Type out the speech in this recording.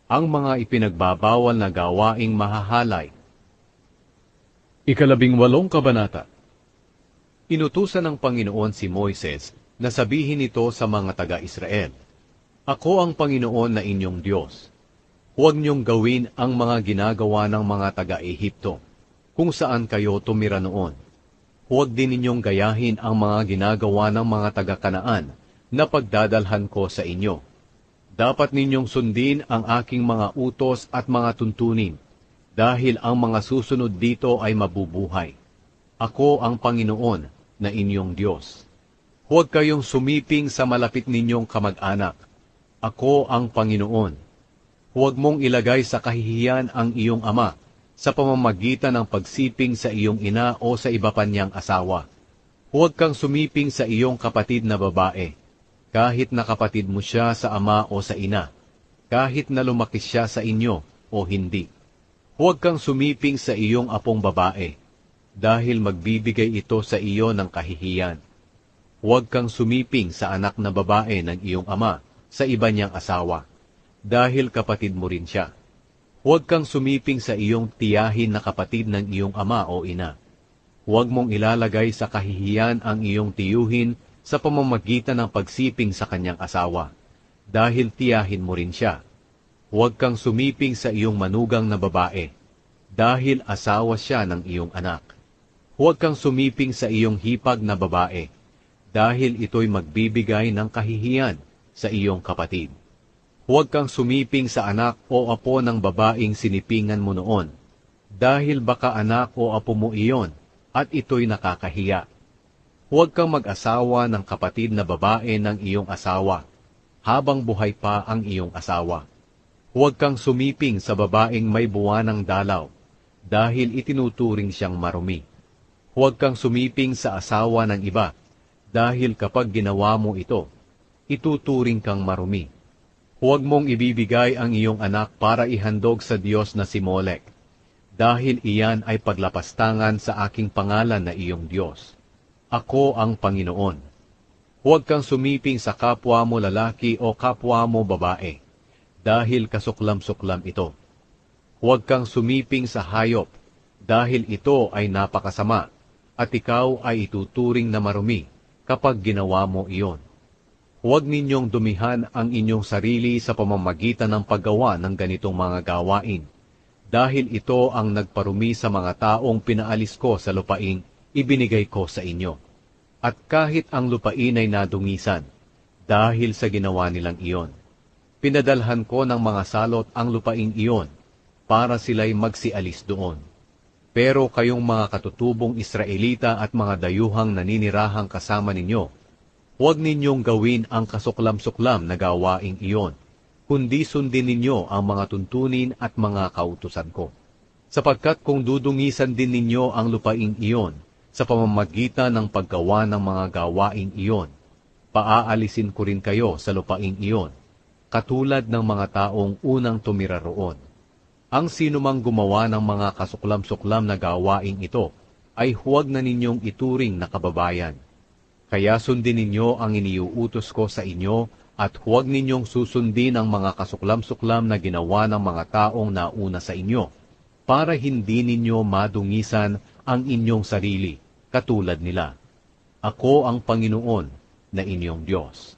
ang mga ipinagbabawal na gawaing mahahalay. 18 kabanata. Inutusan ng Panginoon si Moises na sabihin ito sa mga taga-Israel, Ako ang Panginoon na inyong Diyos. Huwag niyong gawin ang mga ginagawa ng mga taga-Ehipto, kung saan kayo tumira noon. Huwag din ninyong gayahin ang mga ginagawa ng mga taga-Kanaan na pagdadalhan ko sa inyo. Dapat ninyong sundin ang aking mga utos at mga tuntunin, dahil ang mga susunod dito ay mabubuhay. Ako ang Panginoon na inyong Diyos. Huwag kayong sumiping sa malapit ninyong kamag-anak. Ako ang Panginoon. Huwag mong ilagay sa kahihiyan ang iyong ama sa pamamagitan ng pagsiping sa iyong ina o sa iba pa niyang asawa. Huwag kang sumiping sa iyong kapatid na babae, kahit na kapatid mo siya sa ama o sa ina, kahit na lumaki siya sa inyo o hindi. Huwag kang sumiping sa iyong apong babae, dahil magbibigay ito sa iyo ng kahihiyan. Huwag kang sumiping sa anak na babae ng iyong ama sa iba niyang asawa, dahil kapatid mo rin siya. Huwag kang sumiping sa iyong tiyahin na kapatid ng iyong ama o ina. Huwag mong ilalagay sa kahihiyan ang iyong tiyuhin sa pamamagitan ng pagsiping sa kanyang asawa, dahil tiyahin mo rin siya. Huwag kang sumiping sa iyong manugang na babae, dahil asawa siya ng iyong anak. Huwag kang sumiping sa iyong hipag na babae, dahil ito'y magbibigay ng kahihiyan sa iyong kapatid. Huwag kang sumiping sa anak o apo ng babaeng sinipingan mo noon, dahil baka anak o apo mo iyon, at ito'y nakakahiya. Huwag kang mag-asawa ng kapatid na babae ng iyong asawa, habang buhay pa ang iyong asawa. Huwag kang sumiping sa babaeng may buwanang dalaw, dahil itinuturing siyang marumi. Huwag kang sumiping sa asawa ng iba, dahil kapag ginawa mo ito, ituturing kang marumi. Huwag mong ibibigay ang iyong anak para ihandog sa Diyos na si Molek, dahil iyan ay paglapastangan sa aking pangalan na iyong Diyos. Ako ang Panginoon. Huwag kang sumiping sa kapwa mo lalaki o kapwa mo babae, dahil kasuklam-suklam ito. Huwag kang sumiping sa hayop, dahil ito ay napakasama, at ikaw ay ituturing na marumi kapag ginawa mo iyon. Huwag ninyong dumihan ang inyong sarili sa pamamagitan ng paggawa ng ganitong mga gawain, dahil ito ang nagparumi sa mga taong pinaalis ko sa lupaing ibinigay ko sa inyo. At kahit ang lupain ay nadungisan, dahil sa ginawa nilang iyon, pinadalhan ko ng mga salot ang lupaing iyon, para sila'y magsialis doon. Pero kayong mga katutubong Israelita at mga dayuhang naninirahang kasama ninyo, huwag ninyong gawin ang kasuklam-suklam na gawaing iyon, kundi sundin ninyo ang mga tuntunin at mga kautusan ko. Sapagkat kung dudungisan din ninyo ang lupaing iyon sa pamamagitan ng paggawa ng mga gawaing iyon, paaalisin ko rin kayo sa lupaing iyon, katulad ng mga taong unang tumira roon. Ang sinumang gumawa ng mga kasuklam-suklam na gawaing ito, ay huwag na ninyong ituring na kababayan. Kaya sundin ninyo ang iniuutos ko sa inyo, at huwag ninyong susundin ang mga kasuklam-suklam na ginawa ng mga taong nauna sa inyo, para hindi ninyo madungisan ang inyong sarili, katulad nila. Ako ang Panginoon na inyong Diyos.